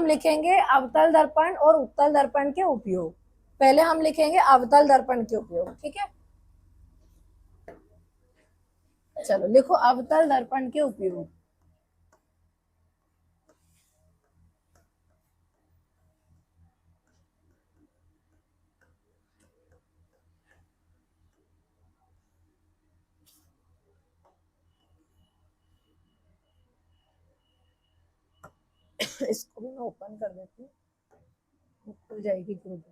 हम लिखेंगे अवतल दर्पण और उत्तल दर्पण के उपयोग। पहले हम लिखेंगे अवतल दर्पण के उपयोग, ठीक है। चलो लिखो अवतल दर्पण के उपयोग। इसको भी मैं ओपन कर देती हूँ, खुल जाएगी ग्रुप।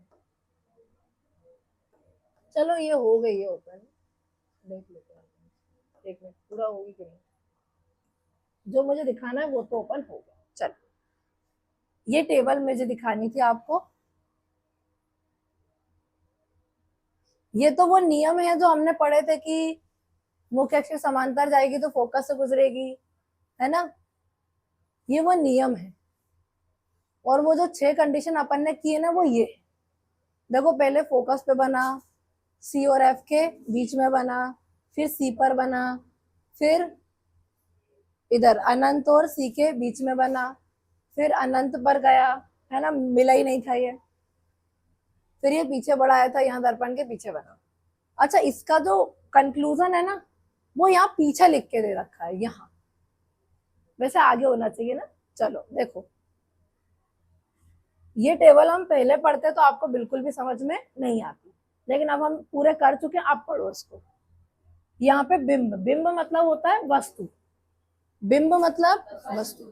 चलो ये हो गई है ओपन, देख लेते हैं। एक मिनट, पूरा होगी कि नहीं, जो मुझे दिखाना है वो तो ओपन हो गया। चलो ये टेबल मुझे दिखानी थी आपको। ये तो वो नियम है जो हमने पढ़े थे कि मुख्य अक्ष के समांतर जाएगी तो फोकस से गुजरेगी, है ना। ये वो नियम है। और वो जो 6 कंडीशन अपन ने किए ना वो ये देखो, पहले फोकस पे बना, सी और एफ के बीच में बना, फिर सी पर बना, फिर इधर अनंत और सी के बीच में बना, फिर अनंत पर गया, है ना, मिला ही नहीं था ये। फिर ये पीछे बढ़ाया था, यहाँ दर्पण के पीछे बना। अच्छा, इसका जो कंक्लूजन है ना वो यहाँ पीछे लिख के दे रखा है यहाँ, वैसे आगे होना चाहिए ना। चलो देखो, ये टेबल हम पहले पढ़ते तो आपको बिल्कुल भी समझ में नहीं आती, लेकिन अब हम पूरे कर चुके हैं, आप पढ़ो इसको। यहाँ पे बिंब, बिंब मतलब होता है वस्तु, बिंब मतलब वस्तु,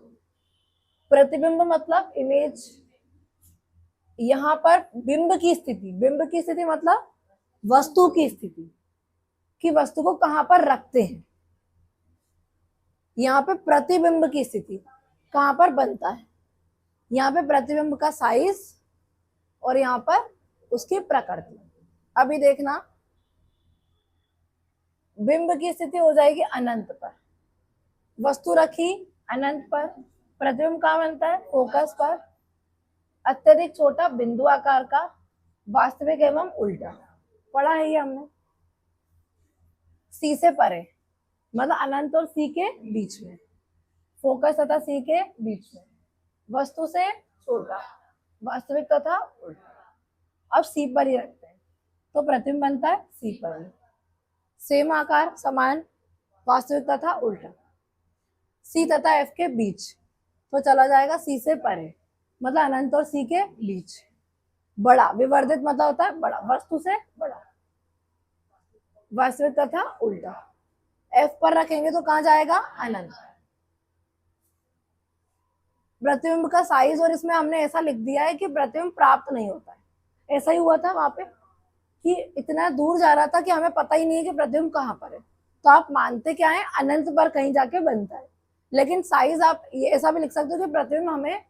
प्रतिबिंब मतलब इमेज। यहाँ पर बिंब की स्थिति, बिंब की स्थिति मतलब वस्तु की स्थिति, कि वस्तु को कहां पर रखते हैं। यहाँ पे प्रतिबिंब की स्थिति कहां पर बनता है, यहाँ पे प्रतिबिंब का साइज और यहाँ पर उसकी प्रकृति। अभी देखना, बिंब की स्थिति हो जाएगी अनंत पर, वस्तु रखी अनंत पर, प्रतिबिंब कहां बनता है, फोकस पर, अत्यधिक छोटा बिंदु आकार का, वास्तविक एवं उल्टा। पढ़ा है ये हमने। सी से परे मतलब अनंत और सी के बीच में, फोकस तथा सी के बीच में, वस्तु से छोटा, वास्तविक तथा उल्टा। अब सी पर ही रखते हैं तो प्रतिबिंब बनता है सी पर ही, सेम आकार, समान, वास्तविक तथा उल्टा। सी तथा एफ के बीच तो चला जाएगा सी से परे, मतलब अनंत और सी के बीच। बड़ा, विवर्धित मतलब होता है बड़ा, वस्तु से बड़ा, वास्तविक तथा उल्टा। एफ पर रखेंगे तो कहां जाएगा, अनंत। प्रतिबिंब का साइज, और इसमें हमने ऐसा लिख दिया है कि प्रतिबिंब प्राप्त नहीं होता है। ऐसा ही हुआ था वहां पे कि इतना दूर जा रहा था कि हमें पता ही नहीं है कि प्रतिबिंब कहां पर है, तो आप मानते क्या है, अनंत पर कहीं जाके बनता है। लेकिन साइज आप ये ऐसा भी लिख सकते हो कि प्रतिबिंब हमें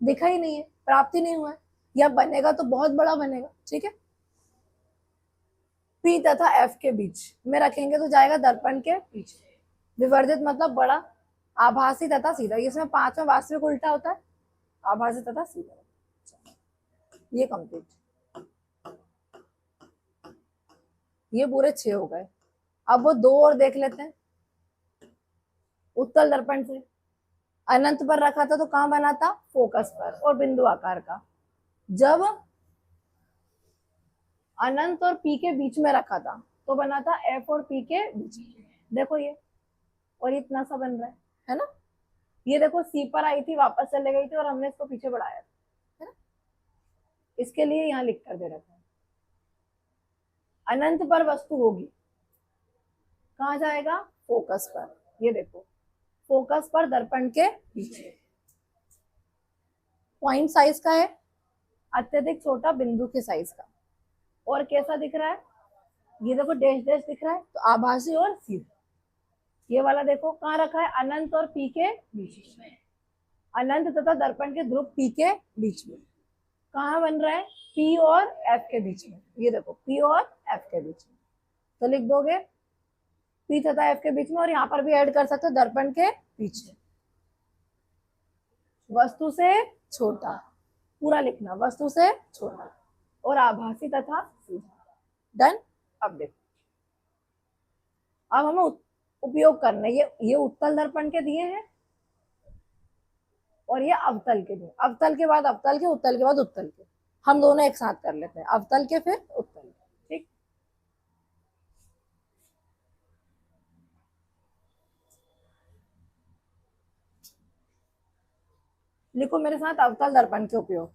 दिखा ही नहीं है, प्राप्त ही नहीं हुआ है, या बनेगा तो बहुत बड़ा बनेगा, ठीक है। पी तथा एफ के बीच में रखेंगे तो जाएगा दर्पण के पीछे। विवर्धित मतलब बड़ा, आभासी तथा सीधा, इसमें 5 में वास्तविक उल्टा होता है, आभासी तथा सीधा। ये कंप्लीट, ये पूरे 6 हो गए। अब वो 2 और देख लेते हैं। उत्तल दर्पण से अनंत पर रखा था तो कहां बना था, फोकस पर और बिंदु आकार का। जब अनंत और पी के बीच में रखा था तो बना था एफ और पी के बीच में। देखो ये, और इतना सा बन रहा है ना। ये देखो सी पर आई थी, वापस चले गई थी और हमने इसको पीछे बढ़ाया था, है ना। इसके लिए यहाँ लिख कर दे रखा है। अनंत पर वस्तु होगी, कहां जाएगा, फोकस पर। ये देखो, फोकस पर दर्पण के पीछे। पॉइंट साइज का है, अत्यधिक छोटा बिंदु के साइज का। और कैसा दिख रहा है, ये देखो डैश डैश दिख रहा है, तो आभासी और सीधा। ये वाला देखो कहाँ रखा है, अनंत और पी के बीच में, अनंत तथा दर्पण के ध्रुव पी के बीच में। कहाँ बन रहा है, पी और एफ के बीच में। ये देखो पी और एफ के बीच में, तो लिख दोगे पी तथा एफ के बीच में, और यहाँ पर भी ऐड कर सकते हो दर्पण के पीछे, वस्तु से छोटा, पूरा लिखना, वस्तु से छोटा और आभासी तथा सीधा। डन। अब देखो, अब हमें उपयोग करना है। ये उत्तल दर्पण के दिए हैं और ये अवतल के लिए, अवतल के बाद अवतल के, उत्तल के बाद उत्तल के। हम दोनों एक साथ कर लेते हैं, अवतल के फिर उत्तल के। ठीक, लिखो मेरे साथ अवतल दर्पण के उपयोग।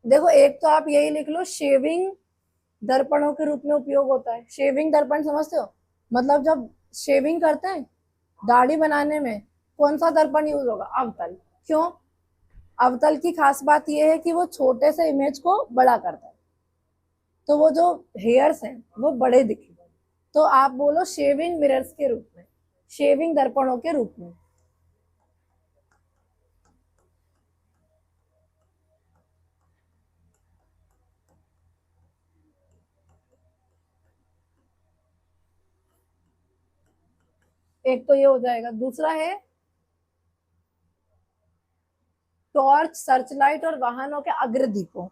देखो एक तो आप यही लिख लो, शेविंग दर्पणों के रूप में उपयोग होता है। शेविंग दर्पण समझते हो, मतलब जब शेविंग करते हैं दाढ़ी बनाने में, कौन सा दर्पण यूज होगा? अवतल। क्यों? अवतल की खास बात यह है कि वो छोटे से इमेज को बड़ा करता है, तो वो जो हेयर्स हैं वो बड़े दिखे। तो आप बोलो शेविंग मिरर्स के रूप में, शेविंग दर्पणों के रूप में। एक तो ये हो जाएगा, दूसरा है टॉर्च, सर्चलाइट और वाहनों के अग्रदीपों।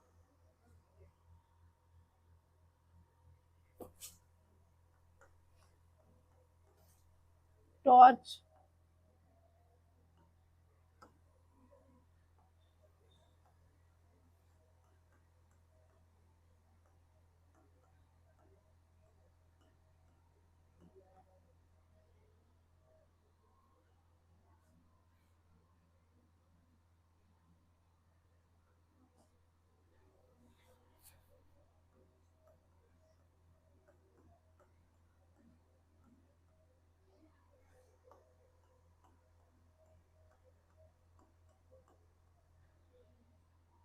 टॉर्च,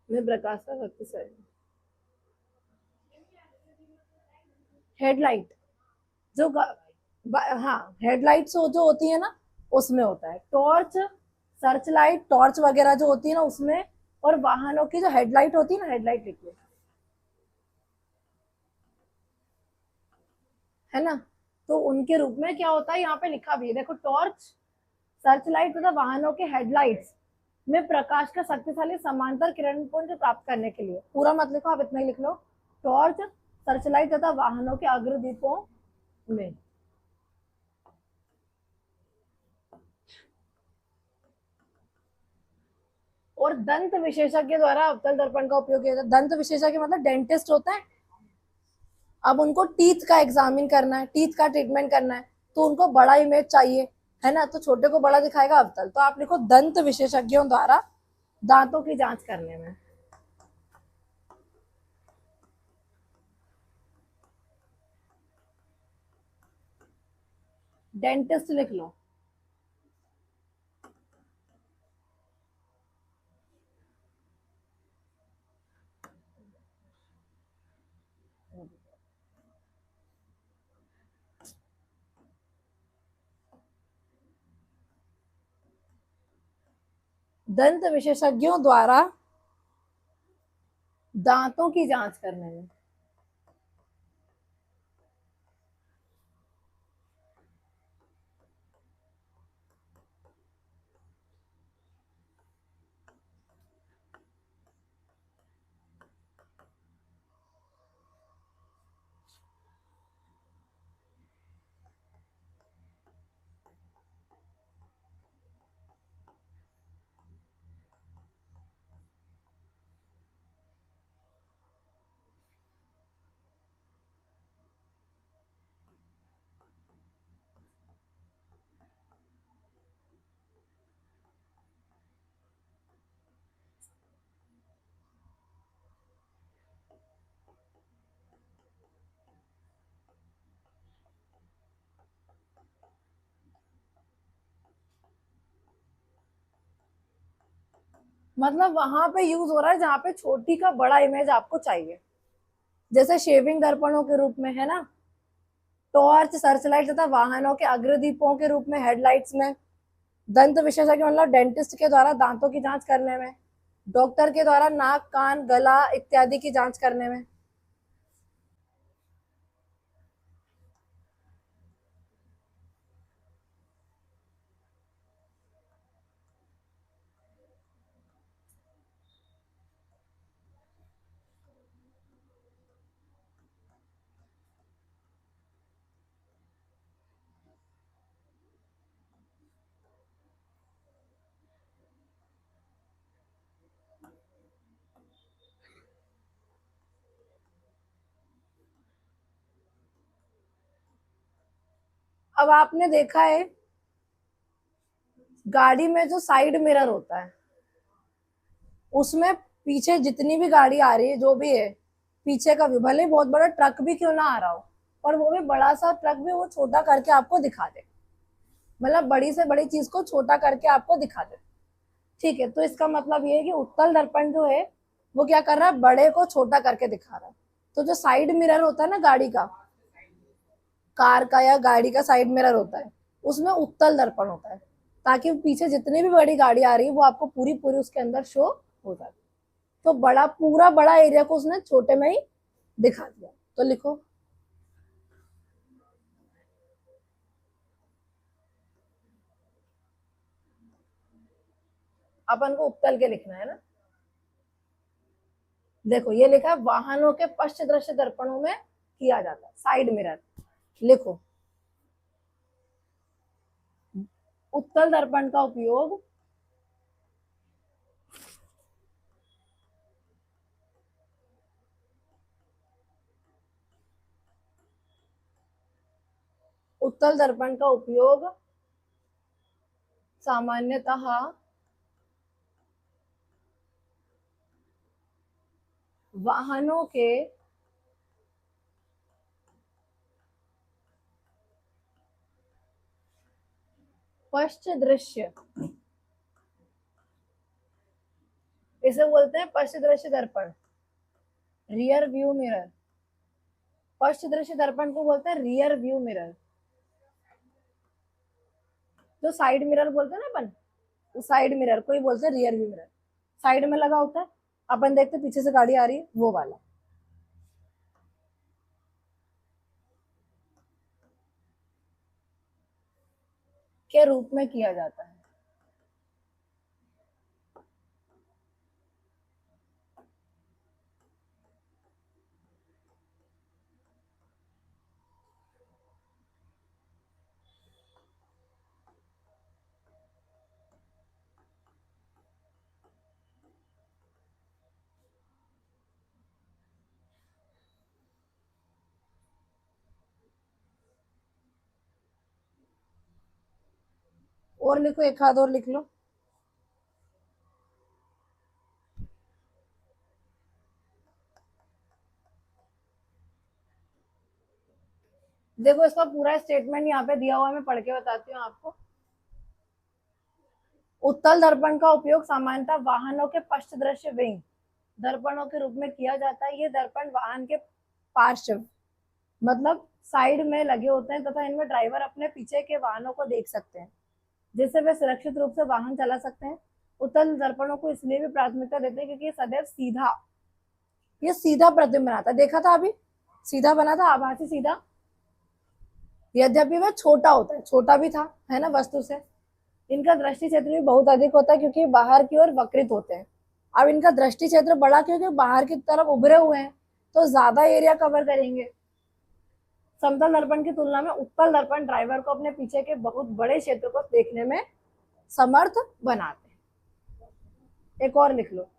में प्रकाश का शक्तिशाली। हेडलाइट, जो हाँ, हेडलाइट्स जो होती है ना उसमें होता है। टॉर्च, सर्च लाइट, टॉर्च वगैरह जो होती है ना उसमें, और वाहनों की जो हेडलाइट होती है ना, हेडलाइट लिखिए, है ना। तो उनके रूप में क्या होता है, यहाँ पे लिखा भी है देखो, टॉर्च, सर्च लाइट तथा वाहनों के हेडलाइट्स में प्रकाश का शक्तिशाली समांतर किरण पुंज प्राप्त करने के लिए। पूरा मत लिखो, आप इतना ही लिख लो, टॉर्च, सर्च लाइट तथा वाहनों के अग्रदीपों में। और दंत विशेषज्ञ द्वारा अवतल दर्पण का उपयोग किया जाता है। दंत विशेषज्ञ मतलब डेंटिस्ट होता है। अब उनको टीथ का एग्जामिन करना है, टीथ का ट्रीटमेंट करना है, तो उनको बड़ा इमेज चाहिए, है ना, तो छोटे को बड़ा दिखाएगा अवतल। तो आप लिखो दंत विशेषज्ञों द्वारा दांतों की जांच करने में। डेंटिस्ट लिख लो। दंत विशेषज्ञों द्वारा दांतों की जांच करने में। मतलब वहां पे यूज हो रहा है जहां पे छोटी का बड़ा इमेज आपको चाहिए, जैसे शेविंग दर्पणों के रूप में, है ना, टॉर्च, सर्चलाइट तथा वाहनों के अग्रदीपों के रूप में, हेडलाइट्स में। दंत विशेषज्ञ मतलब डेंटिस्ट के द्वारा दांतों की जांच करने में। डॉक्टर के द्वारा नाक, कान, गला इत्यादि की जांच करने में। अब आपने देखा है गाड़ी में जो साइड मिरर होता है उसमें पीछे जितनी भी गाड़ी आ रही है जो भी है पीछे का भी भले बहुत बड़ा ट्रक भी क्यों ना आ रहा हो और वो भी बड़ा सा ट्रक भी वो छोटा करके आपको दिखा दे, मतलब बड़ी से बड़ी चीज को छोटा करके आपको दिखा दे। ठीक है, तो इसका मतलब ये है कि उत्तल दर्पण जो है वो क्या कर रहा है, बड़े को छोटा करके दिखा रहा है। तो जो साइड मिरर होता है ना गाड़ी का, कार का या गाड़ी का साइड मिरर होता है उसमें उत्तल दर्पण होता है, ताकि पीछे जितनी भी बड़ी गाड़ी आ रही है वो आपको पूरी पूरी उसके अंदर शो हो जाए। तो बड़ा पूरा बड़ा एरिया को उसने छोटे में ही दिखा दिया। तो लिखो, अपन को उत्तल के लिखना है ना। देखो ये लिखा है वाहनों के पश्च दृश्य दर्पणों में किया जाता है साइड मिरर। लिखो, उत्तल दर्पण का उपयोग उत्तल दर्पण का उपयोग सामान्यतः वाहनों के पश्च दृश्य, इसे बोलते हैं पश्च दृश्य दर्पण, रियर व्यू मिरर। पश्च दृश्य दर्पण को बोलते हैं रियर व्यू मिरर। जो साइड मिरर बोलते हैं ना अपन, साइड मिरर को ही बोलते हैं रियर व्यू मिरर। साइड में लगा होता है, अपन देखते पीछे से गाड़ी आ रही है वो वाला। के रूप में किया जाता है। और लिखो, एक हाथ और लिख लो। देखो इसका पूरा स्टेटमेंट यहाँ पे दिया हुआ है, मैं पढ़ के बताती हूँ आपको। उत्तल दर्पण का उपयोग सामान्यतः वाहनों के पश्च दृश्य विंग दर्पणों के रूप में किया जाता है। ये दर्पण वाहन के पार्श्व मतलब साइड में लगे होते हैं तथा इनमें ड्राइवर अपने पीछे के वाहनों को देख सकते हैं, जिससे वे सुरक्षित रूप से वाहन चला सकते हैं। उत्तल दर्पणों को इसलिए भी प्राथमिकता देते हैं क्योंकि ये सदैव सीधा, ये सीधा प्रतिबिंब बनाता है। देखा था अभी, सीधा बना था, आभासी सीधा। यद्यपि वह छोटा होता है, छोटा भी था है ना वस्तु से। इनका दृष्टि क्षेत्र भी बहुत अधिक होता है क्योंकि बाहर की ओर वक्रित होते हैं। अब इनका दृष्टि क्षेत्र बड़ा क्योंकि बाहर की तरफ उभरे हुए हैं तो ज्यादा एरिया कवर करेंगे। समतल दर्पण की तुलना में उत्तल दर्पण ड्राइवर को अपने पीछे के बहुत बड़े क्षेत्र को देखने में समर्थ बनाते हैं। एक और लिख लो,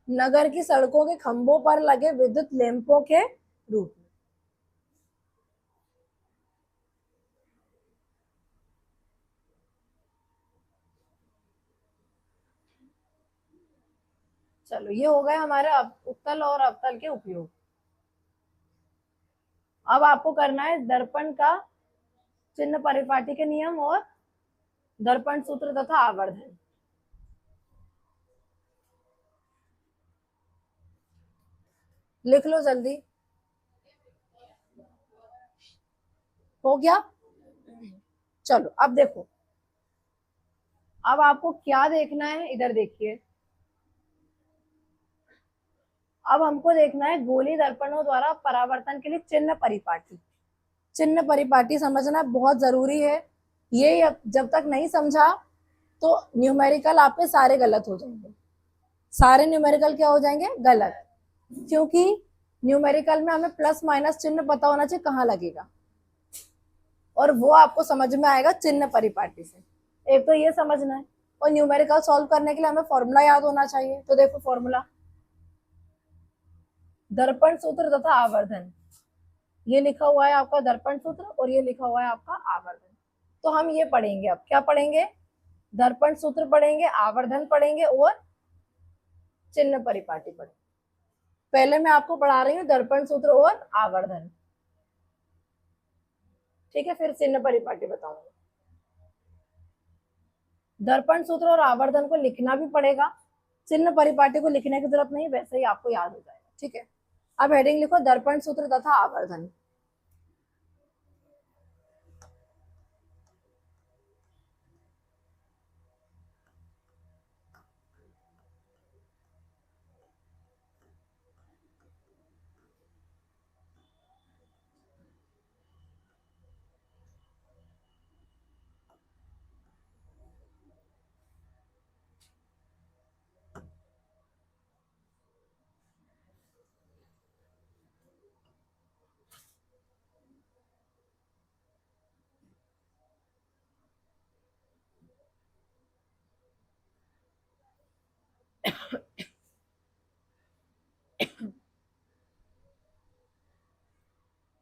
नगर की सड़कों के खंभों पर लगे विद्युत लैंपों के रूप में। चलो ये हो गए हमारे उत्तल और अवतल के उपयोग। अब आपको करना है दर्पण का चिन्ह परिपाटी के नियम और दर्पण सूत्र तथा आवर्धन। लिख लो जल्दी, हो गया। चलो अब देखो, अब आपको क्या देखना है, इधर देखिए। अब हमको देखना है गोली दर्पणों द्वारा परावर्तन के लिए चिन्ह परिपाटी। चिन्ह परिपाटी समझना बहुत जरूरी है। ये जब तक नहीं समझा तो न्यूमेरिकल आपके सारे गलत हो जाएंगे। सारे न्यूमेरिकल क्या हो जाएंगे, गलत। क्योंकि न्यूमेरिकल में हमें प्लस माइनस चिन्ह पता होना चाहिए कहाँ लगेगा, और वो आपको समझ में आएगा चिन्ह परिपाटी से। एक तो ये समझना है, और न्यूमेरिकल सॉल्व करने के लिए हमें फॉर्मूला याद होना चाहिए। तो देखो फॉर्मूला, दर्पण सूत्र तथा आवर्धन, ये लिखा हुआ है आपका दर्पण सूत्र और ये लिखा हुआ है आपका आवर्धन। तो हम ये पढ़ेंगे, अब क्या पढ़ेंगे, दर्पण सूत्र पढ़ेंगे, आवर्धन पढ़ेंगे और चिन्ह परिपाटी पढ़ेंगे। पहले मैं आपको पढ़ा रही हूँ दर्पण सूत्र और आवर्धन, ठीक है, फिर चिन्ह परिपाटी बताऊंगा। दर्पण सूत्र और आवर्धन को लिखना भी पड़ेगा, चिन्ह परिपाटी को लिखने की जरूरत नहीं, वैसे ही आपको याद हो जाएगा, ठीक है। अब हेडिंग लिखो दर्पण सूत्र तथा आवर्धन।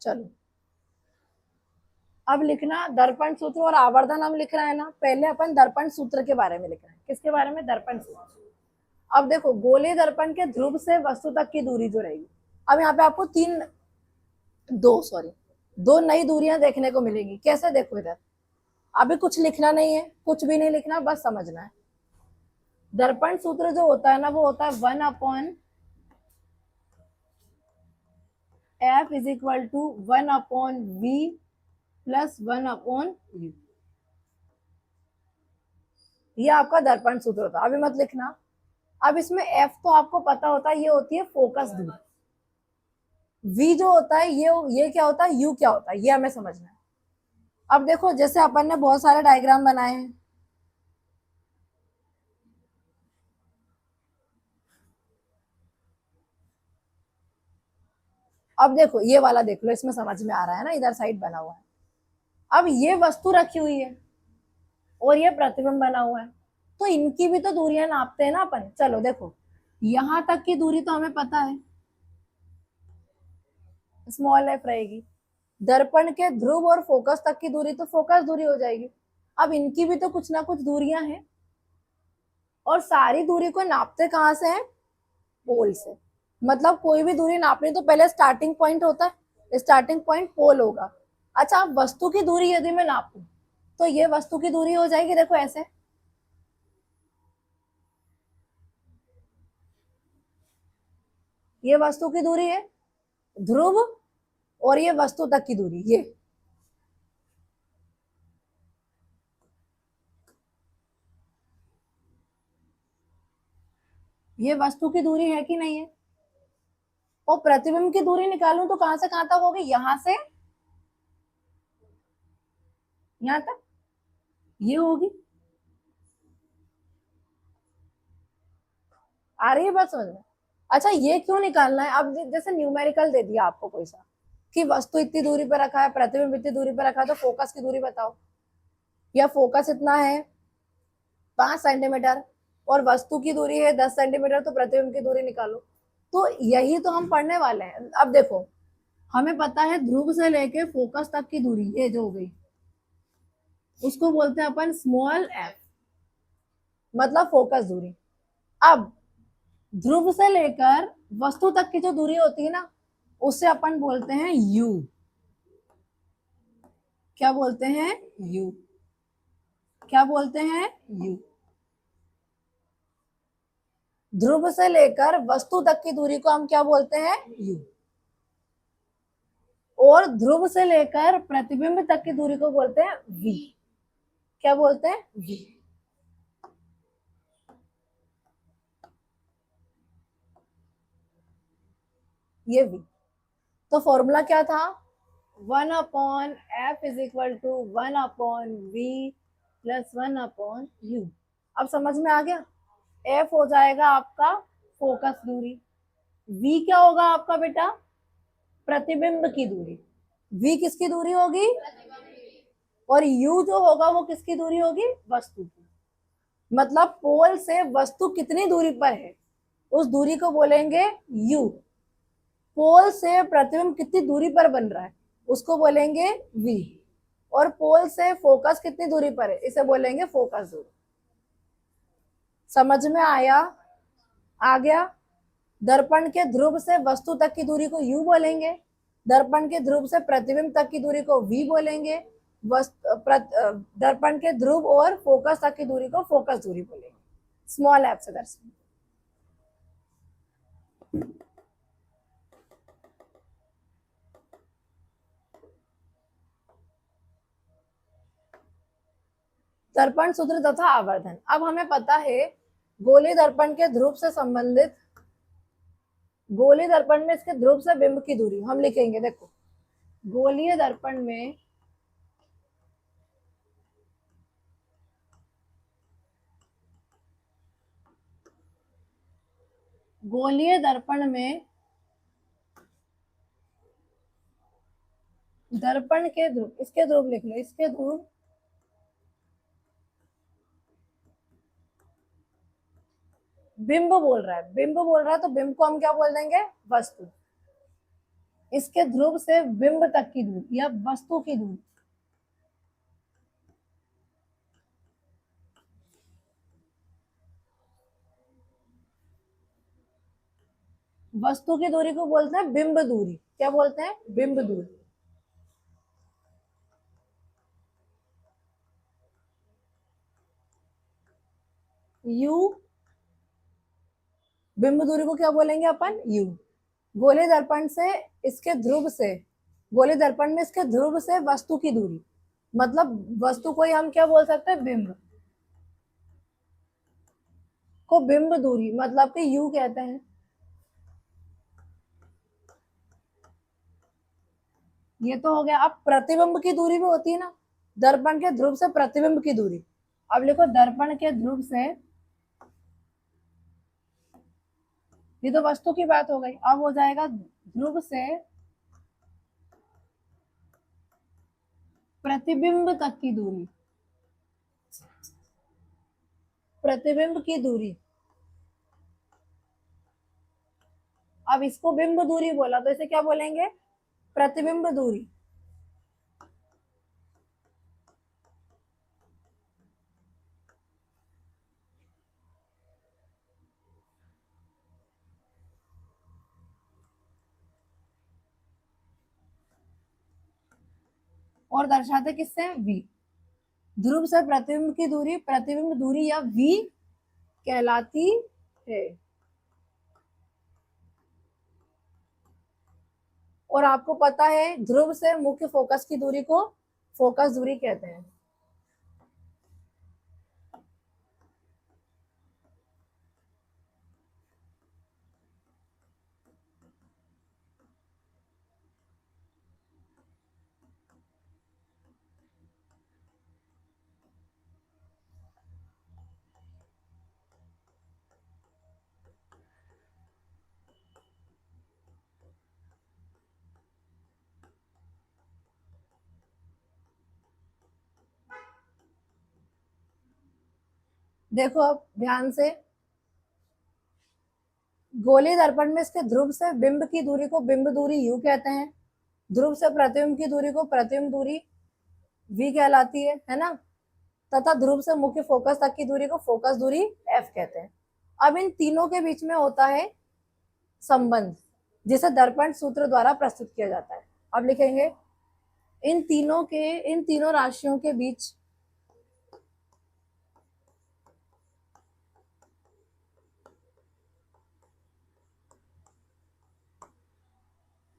चलो अब लिखना दर्पण सूत्र और आवर्धन हम लिख रहे हैं ना, पहले अपन दर्पण सूत्र के बारे में लिख रहे हैं। किसके बारे में, दर्पण सूत्र। अब देखो गोले दर्पण के ध्रुव से वस्तु तक की दूरी जो रहेगी, अब यहाँ पे आपको दो नई दूरियां देखने को मिलेंगी। कैसे, देखो इधर अभी कुछ लिखना नहीं है, कुछ भी नहीं लिखना, बस समझना है। दर्पण सूत्र जो होता है ना, वो होता है 1/F=1/V प्लस 1/U। ये आपका दर्पण सूत्र होता है, अभी मत लिखना। अब इसमें F तो आपको पता होता है, ये होती है फोकस दूरी। V जो होता है ये क्या होता है, U क्या होता है, ये हमें समझना है। अब देखो जैसे अपन ने बहुत सारे डायग्राम बनाए हैं, अब देखो ये वाला देख लो, इसमें समझ में आ रहा है ना, इधर साइड बना हुआ है। अब ये वस्तु रखी हुई है और ये प्रतिबिंब बना हुआ है, तो इनकी भी तो दूरियां नापते हैं ना अपन। चलो देखो, यहां तक की दूरी तो हमें पता है, स्मॉल एफ रहेगी। दर्पण के ध्रुव और फोकस तक की दूरी तो फोकस दूरी हो जाएगी। अब इनकी भी तो कुछ ना कुछ दूरियां हैं, और सारी दूरी को नापते कहां से है, पोल से। मतलब कोई भी दूरी नापनी तो पहले स्टार्टिंग पॉइंट होता है, स्टार्टिंग पॉइंट पोल होगा। अच्छा, अब वस्तु की दूरी यदि मैं नापूं तो ये वस्तु की दूरी हो जाएगी, देखो ऐसे, ये वस्तु की दूरी है ध्रुव, और ये वस्तु तक की दूरी, ये वस्तु की दूरी है कि नहीं है। और प्रतिबिंब की दूरी निकालूं तो कहां से कहां तक होगी, यहां से यहां तक, ये होगी। आ रही है बात समझ में। अच्छा, ये क्यों निकालना है, अब जैसे न्यूमेरिकल दे दिया आपको कोई सा कि वस्तु इतनी दूरी पर रखा है, प्रतिबिंब इतनी दूरी पर रखा है, तो फोकस की दूरी बताओ, या फोकस इतना है 5 सेंटीमीटर और वस्तु की दूरी है 10 सेंटीमीटर, तो प्रतिबिंब की दूरी निकालो। तो यही तो हम पढ़ने वाले हैं। अब देखो, हमें पता है ध्रुव से लेके फोकस तक की दूरी, ये जो हो गई, उसको बोलते हैं अपन स्मॉल एफ, मतलब फोकस दूरी। अब ध्रुव से लेकर वस्तु तक की जो दूरी होती है ना, उससे अपन बोलते हैं यू। क्या बोलते हैं, यू। क्या बोलते हैं, यू। ध्रुव से लेकर वस्तु तक की दूरी को हम क्या बोलते हैं, यू। और ध्रुव से लेकर प्रतिबिंब तक की दूरी को बोलते हैं वी। क्या बोलते हैं, वी। ये v। तो फॉर्मूला क्या था, 1/f is equal to 1/v plus 1/u। अब समझ में आ गया। f हो जाएगा आपका फोकस दूरी, v क्या होगा आपका बेटा, प्रतिबिंब की दूरी। v किसकी दूरी होगी, और u जो होगा वो किसकी दूरी होगी, वस्तु की। मतलब पोल से वस्तु कितनी दूरी पर है उस दूरी को बोलेंगे u। पोल से प्रतिबिंब कितनी दूरी पर बन रहा है उसको बोलेंगे v। और पोल से फोकस कितनी दूरी पर है इसे बोलेंगे फोकस दूरी। समझ में आया, आ गया। दर्पण के ध्रुव से वस्तु तक की दूरी को u बोलेंगे, दर्पण के ध्रुव से प्रतिबिंब तक की दूरी को v बोलेंगे, दर्पण के ध्रुव और फोकस तक की दूरी को फोकस दूरी बोलेंगे। स्मॉल एफ से दर्शन। दर्पण सूत्र तथा आवर्धन। अब हमें पता है गोलीय दर्पण के ध्रुव से संबंधित, गोलीय दर्पण में इसके ध्रुव से बिंब की दूरी हम लिखेंगे। देखो गोलीय दर्पण में गोलीय दर्पण में दर्पण के ध्रुव, इसके ध्रुव लिख लो, इसके ध्रुव बिंब बोल रहा है, बिंब बोल रहा है तो बिंब को हम क्या बोल देंगे, वस्तु। इसके ध्रुव से बिंब तक की दूरी या वस्तु की दूरी, वस्तु की दूरी को बोलते हैं बिंब दूरी। क्या बोलते हैं, बिंब दूरी। u, बिंब दूरी को क्या बोलेंगे अपन, u। गोले दर्पण से इसके ध्रुव से, गोले दर्पण में इसके ध्रुव से वस्तु की दूरी, मतलब वस्तु को हम क्या बोल सकते हैं, बिंब को बिंब दूरी मतलब कि u कहते हैं। ये तो हो गया। अब प्रतिबिंब की दूरी भी होती है ना, दर्पण के ध्रुव से प्रतिबिंब की दूरी। अब लिखो दर्पण के ध्रुव से, ये तो वस्तु की बात हो गई, अब हो जाएगा ध्रुव से प्रतिबिंब तक की दूरी, प्रतिबिंब की दूरी। अब इसको बिंब दूरी बोला तो इसे क्या बोलेंगे, प्रतिबिंब दूरी। और दर्शाते किससे, v। ध्रुव से प्रतिबिंब की दूरी प्रतिबिंब दूरी या v कहलाती है। और आपको पता है ध्रुव से मुख्य फोकस की दूरी को फोकस दूरी कहते हैं। देखो अब ध्यान से, गोलीय दर्पण में इसके ध्रुव से बिंब की दूरी को बिंब दूरी u कहते हैं, ध्रुव से प्रतिबिंब की दूरी को प्रतिबिंब दूरी v कहलाती है ना, तथा ध्रुव से मुख्य फोकस तक की दूरी को फोकस दूरी f कहते हैं। अब इन तीनों के बीच में होता है संबंध, जिसे दर्पण सूत्र द्वारा प्रस्तुत किया जाता है। अब लिखेंगे इन तीनों राशियों के बीच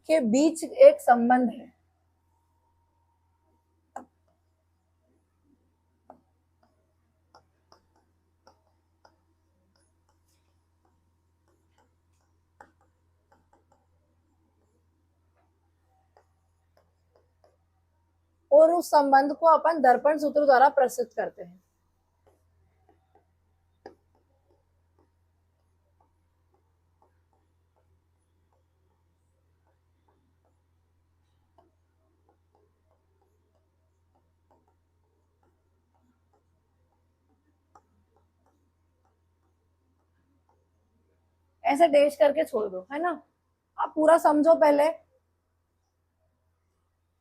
एक संबंध है। और उस संबंध को अपन दर्पण सूत्र द्वारा प्रस्तुत करते हैं। ऐसे डेश करके छोड़ दो, है ना। आप पूरा समझो पहले।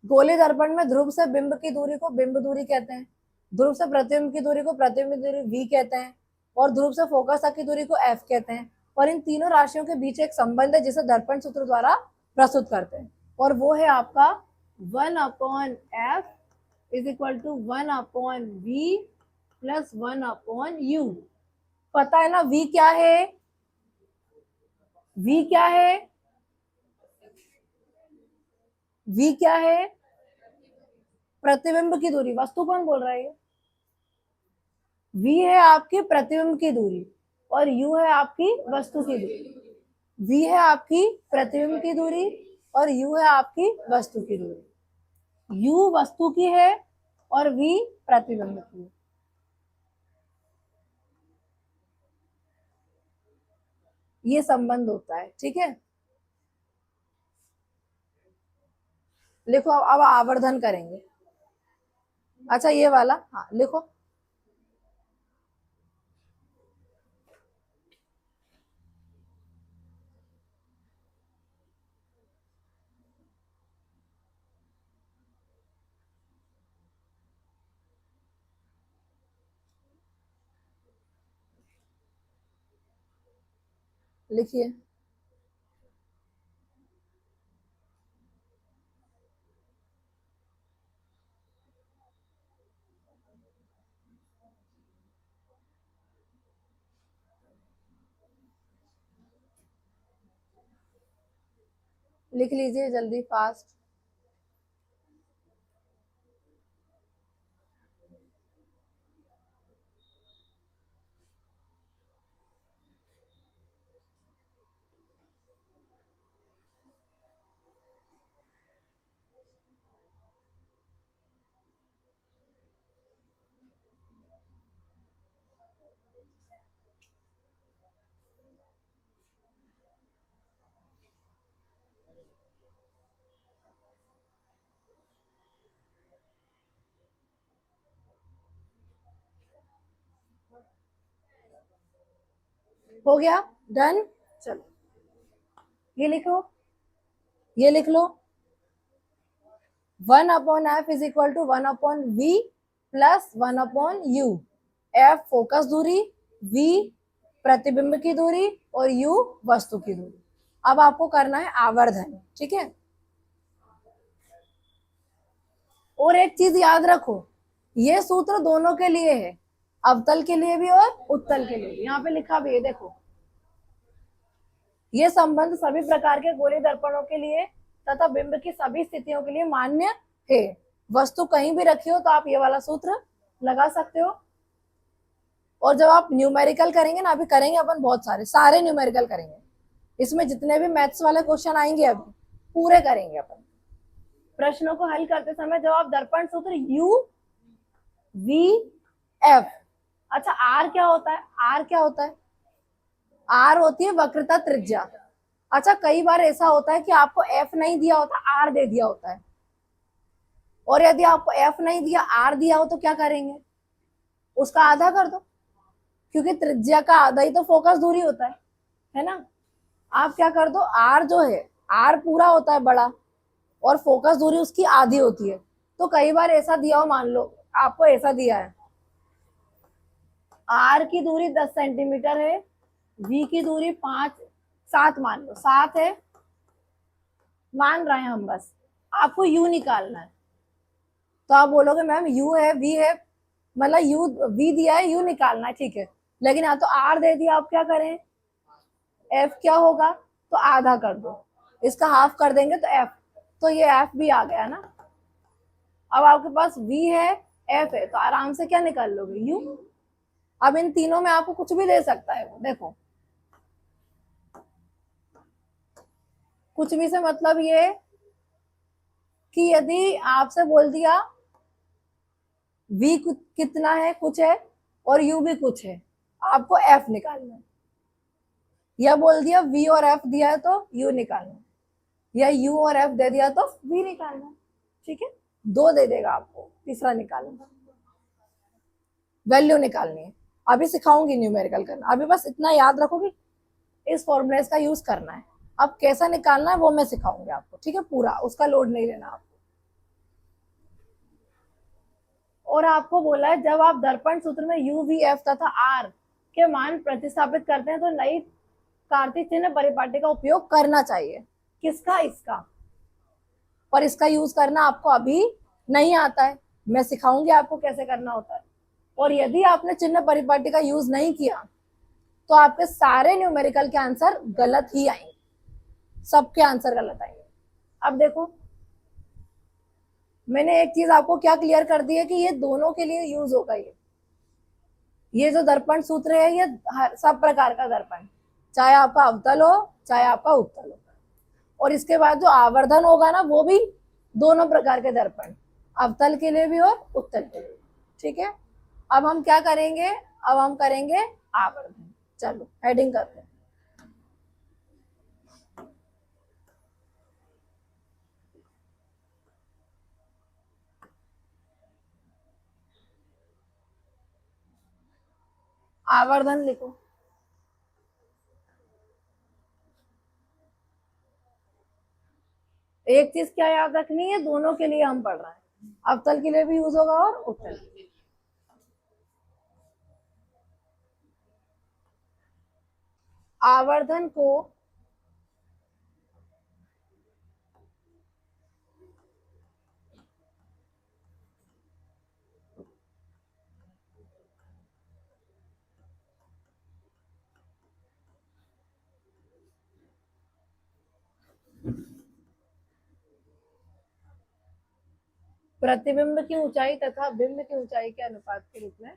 गोली दर्पण में ध्रुव से बिंब की दूरी को बिंब दूरी कहते हैं, ध्रुव से प्रतिबिंब की दूरी को प्रतिबिंब दूरी v कहते हैं, और ध्रुव से फोकस तक की दूरी को f कहते हैं। और इन तीनों राशियों के बीच एक संबंध है जिसे दर्पण सूत्र द्वारा प्रस्तुत करते हैं, और वो है आपका 1/f is equal to 1/v plus 1/u। पता है ना v क्या है? v क्या है? v क्या है? प्रतिबिंब की दूरी। वस्तु कौन बोल रहा है? v है आपकी प्रतिबिंब की दूरी और u है आपकी वस्तु की दूरी। v है आपकी प्रतिबिंब की दूरी और u है आपकी वस्तु की दूरी। u वस्तु की है और v प्रतिबिंब की। ये संबंध होता है, ठीक है। लिखो, अब आवर्धन करेंगे। अच्छा ये वाला, हाँ लिखो। लिखिए। लिख लीजिए जल्दी, फास्ट। हो गया, डन। चलो ये लिखो, ये लिख लो। 1/f is equal to 1/v plus 1/u। f focus दूरी, v प्रतिबिंब की दूरी और u वस्तु की दूरी। अब आपको करना है आवर्धन, ठीक है। और एक चीज याद रखो, ये सूत्र दोनों के लिए है, अवतल के लिए भी और उत्तल के लिए भी। यहाँ पे लिखा भी है, देखो। ये संबंध सभी प्रकार के गोलीय दर्पणों के लिए तथा बिंब की सभी स्थितियों के लिए मान्य है। वस्तु कहीं भी रखी हो तो आप ये वाला सूत्र लगा सकते हो। और जब आप न्यूमेरिकल करेंगे ना, अभी करेंगे अपन बहुत सारे न्यूमेरिकल करेंगे, इसमें जितने भी मैथ्स वाले क्वेश्चन आएंगे अभी पूरे करेंगे अपन। प्रश्नों को हल करते समय जब दर्पण सूत्र u v f। अच्छा r क्या होता है? r क्या होता है? r होती है वक्रता त्रिज्या। अच्छा कई बार ऐसा होता है कि आपको f नहीं दिया होता, r दे दिया होता है। और यदि आपको f नहीं दिया, r दिया हो तो क्या करेंगे? उसका आधा कर दो, क्योंकि त्रिज्या का आधा ही तो फोकस दूरी होता है ना। आप क्या कर दो, r जो है, r पूरा होता है बड़ा और फोकस दूरी उसकी आधी होती है। तो कई बार ऐसा दिया हो, मान लो आपको ऐसा दिया है, r की दूरी 10 सेंटीमीटर है, v की दूरी 7 मान लो, 7 है, मान रहे हैं हम, बस आपको u निकालना है। तो आप बोलोगे मैम u है v है, मतलब u v दिया है, u निकालना है, ठीक है। लेकिन यहाँ तो r दे दिया, आप क्या करें? f क्या होगा? तो आधा कर दो, इसका हाफ कर देंगे तो f, तो ये f भी आ गया ना। अब आपके पास v है, f है, तो आराम से क्या निकाल लोगे? u। अब इन तीनों में आपको कुछ भी दे सकता है वो, देखो। कुछ भी से मतलब ये कि यदि आपसे बोल दिया v कितना है, कुछ है, और u भी कुछ है, आपको f निकालना है। या बोल दिया v और f दिया है तो u निकालना है, या u और f दे दिया तो v निकालना है। ठीक है, दो दे देगा आपको, तीसरा निकालना, वैल्यू निकालनी है। अभी सिखाऊंगी न्यूमेरिकल करना, अभी बस इतना याद रखो कि इस फॉर्मूले का यूज करना है। अब कैसा निकालना है वो मैं सिखाऊंगी आपको, ठीक है, पूरा उसका लोड नहीं लेना आपको। और आपको बोला है जब आप दर्पण सूत्र में u v f तथा r के मान प्रतिस्थापित करते हैं तो नई कार्तीय चिन्ह परिपाटी का उपयोग करना चाहिए। किसका? इसका। पर इसका यूज करना आपको अभी नहीं आता है, मैं सिखाऊंगी आपको कैसे करना होता है। और यदि आपने चिन्ह परिपाटी का यूज नहीं किया तो आपके सारे न्यूमेरिकल के आंसर गलत ही आएंगे, सबके आंसर गलत आएंगे। अब देखो, मैंने एक चीज आपको क्या क्लियर कर दी है कि ये दोनों के लिए यूज होगा। ये जो दर्पण सूत्र है ये सब प्रकार का दर्पण, चाहे आपका अवतल हो चाहे आपका उत्तल हो। और इसके बाद जो आवर्धन होगा ना वो भी दोनों प्रकार के दर्पण, अवतल के लिए भी और उत्तल के लिए। ठीक है, अब हम क्या करेंगे, अब हम करेंगे आवर्धन। चलो हेडिंग करते हैं। आवर्धन लिखो। एक चीज क्या याद रखनी है, दोनों के लिए हम पढ़ रहे हैं, अवतल के लिए भी यूज होगा और उत्तल। आवर्धन को प्रतिबिंब की ऊंचाई तथा बिंब की ऊंचाई के अनुपात के रूप में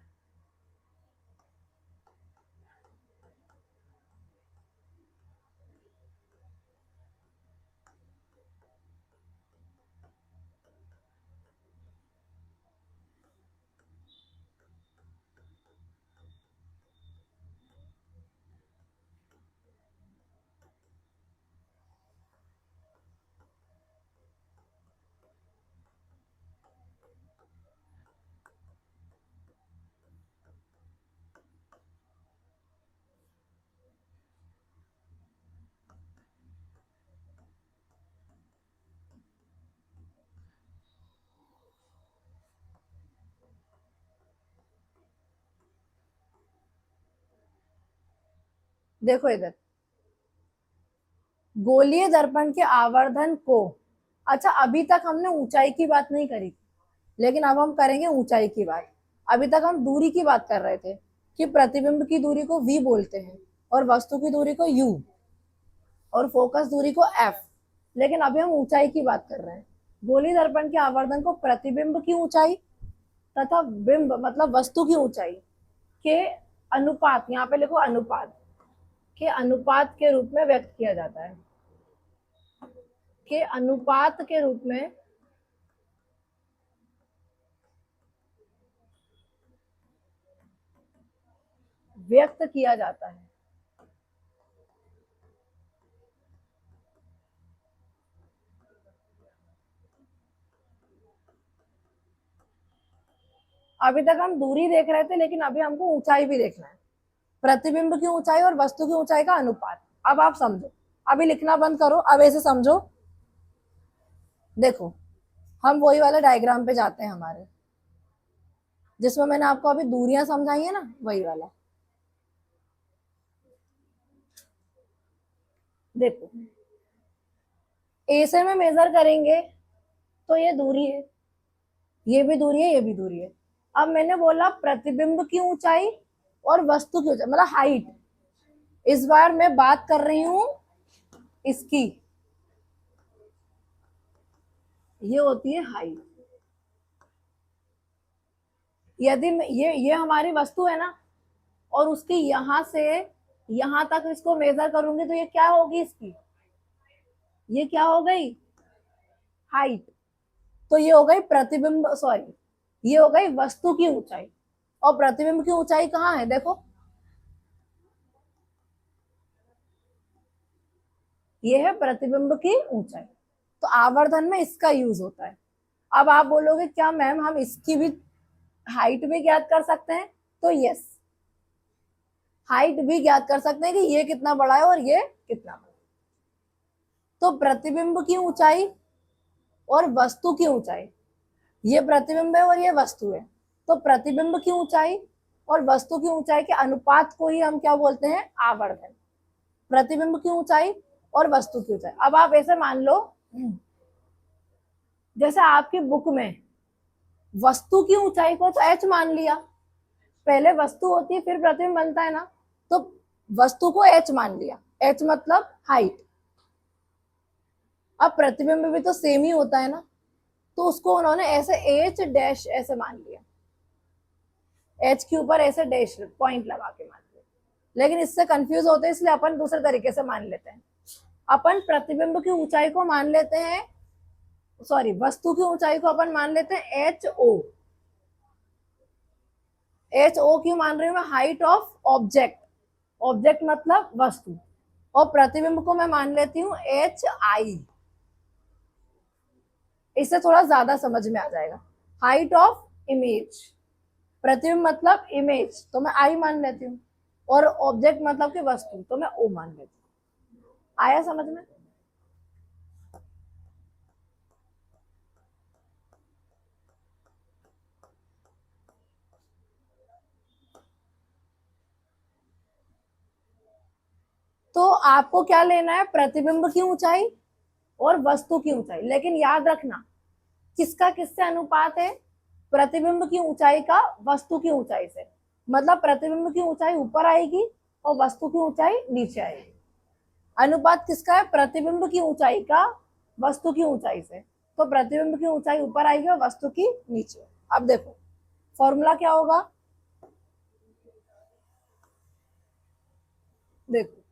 देखो इधर, गोलीय दर्पण के आवर्धन को, अच्छा अभी तक हमने ऊंचाई की बात नहीं करी, लेकिन अब हम करेंगे ऊंचाई की बात। अभी तक हम दूरी की बात कर रहे थे कि प्रतिबिंब की दूरी को v बोलते हैं और वस्तु की दूरी को u और फोकस दूरी को f, लेकिन अभी हम ऊंचाई की बात कर रहे हैं। गोलीय दर्पण के आवर्धन को प्रतिबिंब की ऊंचाई तथा बिंब मतलब वस्तु की ऊंचाई के अनुपात, यहाँ पे लिखो अनुपात, के अनुपात के रूप में व्यक्त किया जाता है, के अनुपात के रूप में व्यक्त किया जाता है। अभी तक हम दूरी देख रहे थे, लेकिन अभी हमको ऊंचाई भी देखना है, प्रतिबिंब की ऊंचाई और वस्तु की ऊंचाई का अनुपात। अब आप समझो, अभी लिखना बंद करो, अब ऐसे समझो। देखो, हम वही वाले डायग्राम पे जाते हैं हमारे, जिसमें मैंने आपको अभी दूरियां समझाई है ना, वही वाला। देखो, ए से में मेजर करेंगे तो ये दूरी है, ये भी दूरी है, ये भी दूरी है। अब मैंने बोला प्रतिबिंब की ऊंचाई और वस्तु की ऊंचाई मतलब हाइट, इस बार मैं बात कर रही हूं इसकी, ये होती है हाइट। यदि ये हमारी वस्तु है ना, और उसकी यहां से यहां तक इसको मेजर करूंगी तो ये क्या होगी, इसकी ये क्या हो गई, हाइट। तो ये हो गई प्रतिबिंब, सॉरी ये हो गई वस्तु की ऊंचाई। और प्रतिबिंब की ऊंचाई कहाँ है, देखो ये है प्रतिबिंब की ऊंचाई। तो आवर्धन में इसका यूज होता है। अब आप बोलोगे क्या मैम हम इसकी भी हाइट भी ज्ञात कर सकते हैं, तो यस, हाइट भी ज्ञात कर सकते हैं कि ये कितना बड़ा है और ये कितना बड़ा। तो प्रतिबिंब की ऊंचाई और वस्तु की ऊंचाई, ये प्रतिबिंब है और ये वस्तु है, तो प्रतिबिंब की ऊंचाई और वस्तु की ऊंचाई के अनुपात को ही हम क्या बोलते हैं, आवर्धन। प्रतिबिंब की ऊंचाई और वस्तु की ऊंचाई। अब आप ऐसे मान लो जैसे आपकी बुक में वस्तु की ऊंचाई को तो h मान लिया, पहले वस्तु होती है फिर प्रतिबिंब बनता है ना, तो वस्तु को h मान लिया, h मतलब हाइट। अब प्रतिबिंब भी तो सेम ही होता है ना, तो उसको उन्होंने ऐसे h डैश ऐसे मान लिया, h के ऊपर ऐसे डैश पॉइंट लगा के मान लिया। लेकिन इससे कंफ्यूज होते हैं इसलिए अपन दूसरे तरीके से मान लेते हैं। अपन प्रतिबिंब की ऊंचाई को मान लेते हैं, सॉरी वस्तु की ऊंचाई को अपन मान लेते हैं एच ओ। एच ओ क्यों मान रही हूं मैं, हाइट ऑफ ऑब्जेक्ट, ऑब्जेक्ट मतलब वस्तु। और प्रतिबिंब को मैं मान लेती हूँ एच आई, इससे थोड़ा ज्यादा समझ में आ जाएगा। हाइट ऑफ इमेज, प्रतिबिंब मतलब इमेज तो मैं आई मान लेती हूँ, और ऑब्जेक्ट मतलब कि वस्तु तो मैं ओ मान लेती हूँ। आया समझ में? तो आपको क्या लेना है, प्रतिबिंब की ऊंचाई और वस्तु की ऊंचाई। लेकिन याद रखना किसका किससे अनुपात है, प्रतिबिंब की ऊंचाई का वस्तु की ऊंचाई से। मतलब प्रतिबिंब की ऊंचाई ऊपर आएगी और वस्तु की ऊंचाई नीचे आएगी। अनुपात किसका है, प्रतिबिंब की ऊंचाई का वस्तु की ऊंचाई से। तो प्रतिबिंब की ऊंचाई ऊपर आएगी और वस्तु की नीचे। अब देखो फॉर्मूला क्या होगा, देखो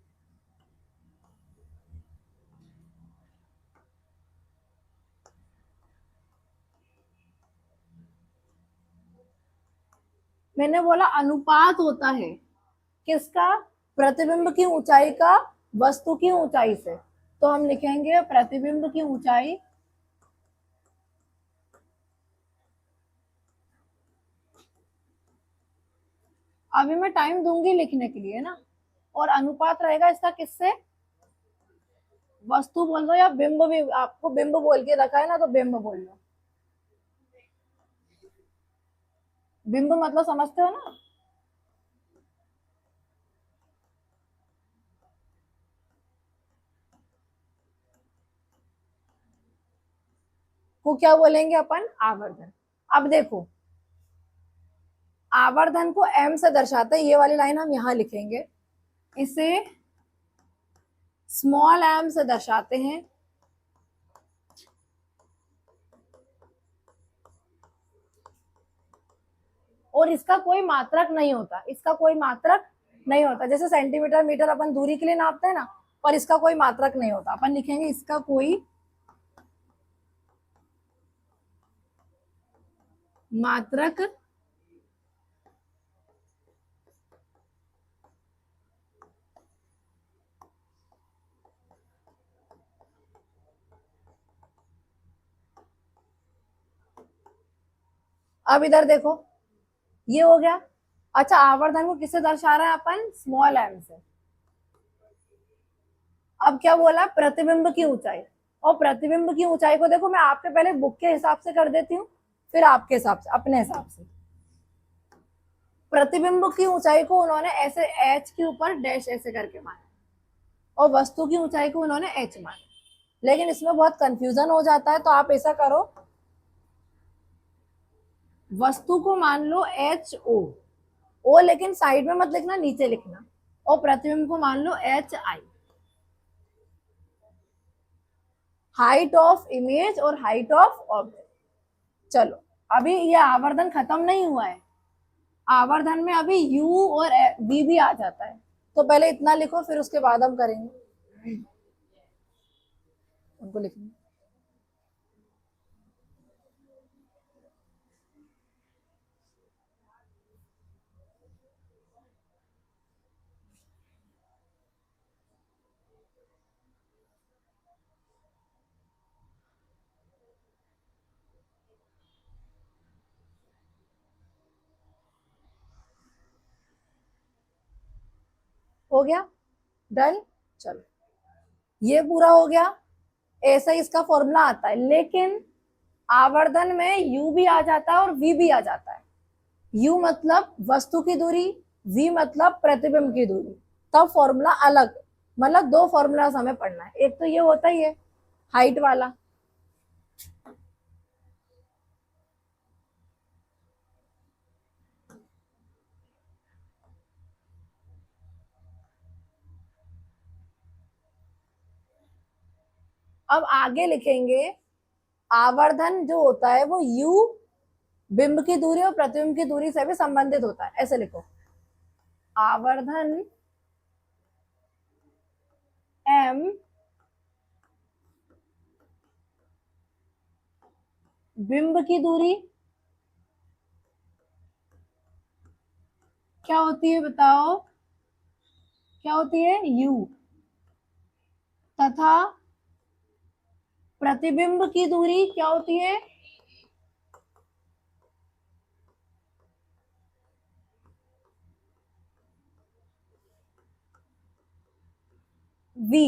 मैंने बोला अनुपात होता है किसका, प्रतिबिंब की ऊंचाई का वस्तु की ऊंचाई से। तो हम लिखेंगे प्रतिबिंब की ऊंचाई अभी मैं टाइम दूंगी लिखने के लिए ना, और अनुपात रहेगा इसका किससे, वस्तु बोल दो या बिंब, भी आपको बिंब बोल के रखा है ना तो बिंब बोल लो। बिंब मतलब समझते हो ना, को क्या बोलेंगे अपन, आवर्धन। अब देखो आवर्धन को m से दर्शाते हैं, ये वाली लाइन हम यहां लिखेंगे, इसे स्मॉल m से दर्शाते हैं। और इसका कोई मात्रक नहीं होता, इसका कोई मात्रक नहीं होता। जैसे सेंटीमीटर मीटर अपन दूरी के लिए नापते हैं ना, पर इसका कोई मात्रक नहीं होता। अपन लिखेंगे इसका कोई मात्रक अब इधर देखो ये हो गया। अच्छा आवर्धन को किससे दर्शा रहे हैं अपन, स्मॉल m से। अब क्या बोला, प्रतिबिंब की ऊंचाई। और प्रतिबिंब की ऊंचाई को देखो मैं आपके पहले बुक के हिसाब से कर देती हूँ, फिर आपके हिसाब से अपने हिसाब से। प्रतिबिंब की ऊंचाई को उन्होंने ऐसे h के ऊपर डैश ऐसे करके माना, और वस्तु की ऊंचाई को उन्होंने h माना। लेकिन इसमें बहुत कंफ्यूजन हो जाता है, तो आप ऐसा करो, वस्तु को मान लो एच ओ लेकिन साइड में मत लिखना, नीचे लिखना। और प्रतिबिंब को मान लो h i. Height of image और हाइट ऑफ ऑब्जेक्ट। चलो अभी ये आवर्धन खत्म नहीं हुआ है, आवर्धन में अभी u और v भी आ जाता है। तो पहले इतना लिखो फिर उसके बाद हम करेंगे, उनको लिखेंगे। हो गया, डन। चलो ये पूरा हो गया, ऐसा ही इसका फॉर्मूला आता है, लेकिन आवर्धन में u भी आ जाता है और v भी आ जाता है। u मतलब वस्तु की दूरी, v मतलब प्रतिबिंब की दूरी, तब फॉर्मूला अलग, मतलब दो फॉर्मूला हमें पढ़ना है। एक तो ये होता ही है हाइट वाला, अब आगे लिखेंगे आवर्धन जो होता है वो u बिंब की दूरी और प्रतिबिंब की दूरी से भी संबंधित होता है। ऐसे लिखो, आवर्धन m बिंब की दूरी क्या होती है बताओ, क्या होती है u, तथा प्रतिबिंब की दूरी क्या होती है v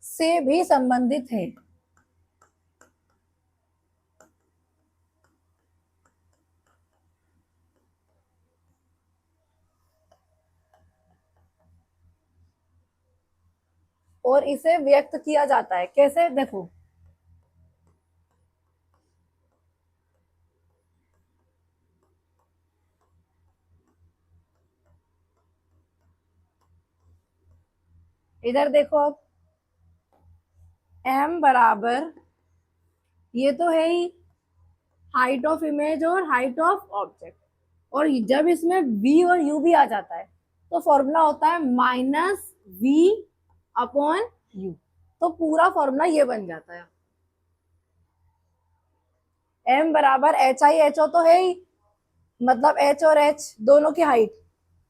से भी संबंधित है। और इसे व्यक्त किया जाता है कैसे, देखो इधर देखो, अब m बराबर, ये तो है ही हाइट ऑफ इमेज और हाइट ऑफ ऑब्जेक्ट, और जब इसमें v और u भी आ जाता है तो फॉर्मूला होता है माइनस v अपॉन u, तो पूरा फॉर्मूला ये बन जाता है। m बराबर एच आई एच ओ तो है ही, मतलब h और h दोनों की हाइट,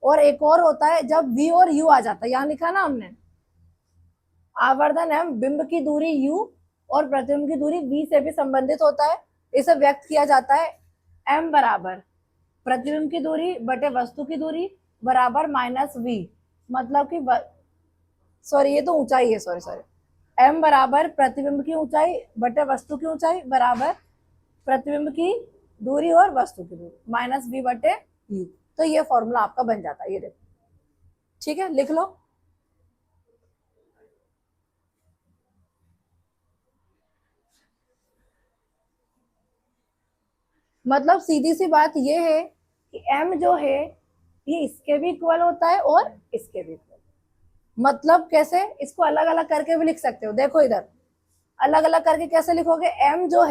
और एक और होता है जब v और u आ जाता है, यहाँ लिखा ना हमने, आवर्धन m बिंब की दूरी u और प्रतिबिंब की दूरी v से भी संबंधित होता है। इसे व्यक्त किया जाता है m बराबर प्रतिबिंब की दूरी बटे वस्तु की दूरी बराबर माइनस v, मतलब कि सॉरी ये तो ऊंचाई है, सॉरी सॉरी, m बराबर प्रतिबिंब की ऊंचाई बटे वस्तु की ऊंचाई बराबर प्रतिबिंब की दूरी और वस्तु की दूरी माइनस v बटे u, तो ये फॉर्मूला आपका बन जाता है, ये देखो, ठीक है लिख लो। मतलब सीधी सी बात ये है कि m जो है ये इसके भी इक्वल होता है और इसके भी इक्वल, मतलब कैसे, इसको अलग अलग करके भी लिख सकते हो, देखो इधर अलग अलग करके कैसे लिखोगे, m जो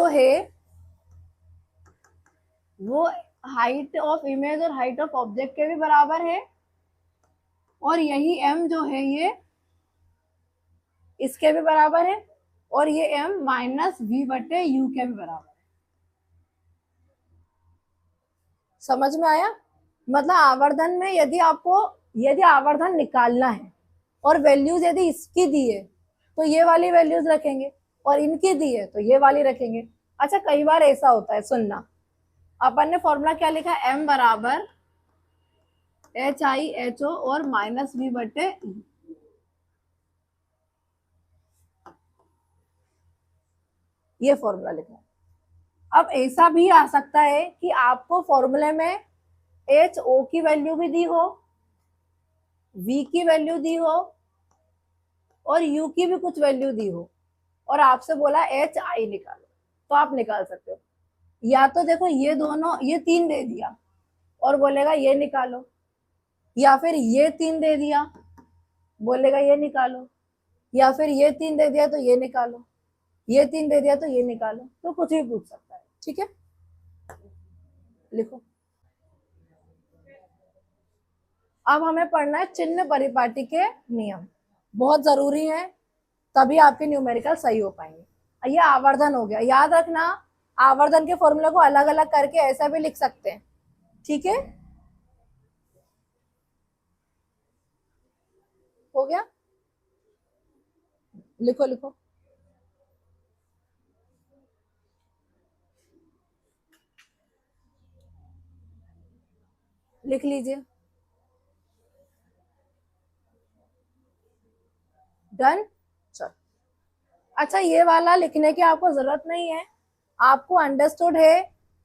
है वो हाइट ऑफ इमेज और हाइट ऑफ ऑब्जेक्ट के भी बराबर है, और यही m जो है ये इसके भी बराबर है, और ये m माइनस v बटे u के भी बराबर है। समझ में आया, मतलब आवर्धन में यदि आवर्धन निकालना है और वैल्यूज यदि इसकी दी है तो ये वाली वैल्यूज रखेंगे, और इनकी दी है तो ये वाली रखेंगे। अच्छा कई बार ऐसा होता है, सुनना, अपन ने फॉर्मूला क्या लिखा, m बराबर एच आई एच ओ और माइनस v बटे E, ये फॉर्मूला लिखा। अब ऐसा भी आ सकता है कि आपको फॉर्मूले में एच ओ की वैल्यू भी दी हो, v की वैल्यू दी हो और u की भी कुछ वैल्यू दी हो, और आपसे बोला एच आई निकालो, तो आप निकाल सकते हो। या तो देखो ये दोनों, ये तीन दे दिया और बोलेगा ये निकालो, या फिर ये तीन दे दिया बोलेगा ये निकालो, या फिर ये तीन दे दिया तो ये निकालो, ये तीन दे दिया तो ये निकालो, तो कुछ भी पूछ सकता है, ठीक है लिखो। अब हमें पढ़ना है चिन्ह परिपाटी के नियम, बहुत जरूरी है, तभी आपके न्यूमेरिकल सही हो पाएंगे। ये आवर्धन हो गया, याद रखना आवर्धन के फॉर्मूले को अलग अलग करके ऐसा भी लिख सकते हैं, ठीक है हो गया, लिखो लिखो। लिख लीजिए। डन। चलो, अच्छा ये वाला लिखने की आपको जरूरत नहीं है, आपको अंडरस्टूड है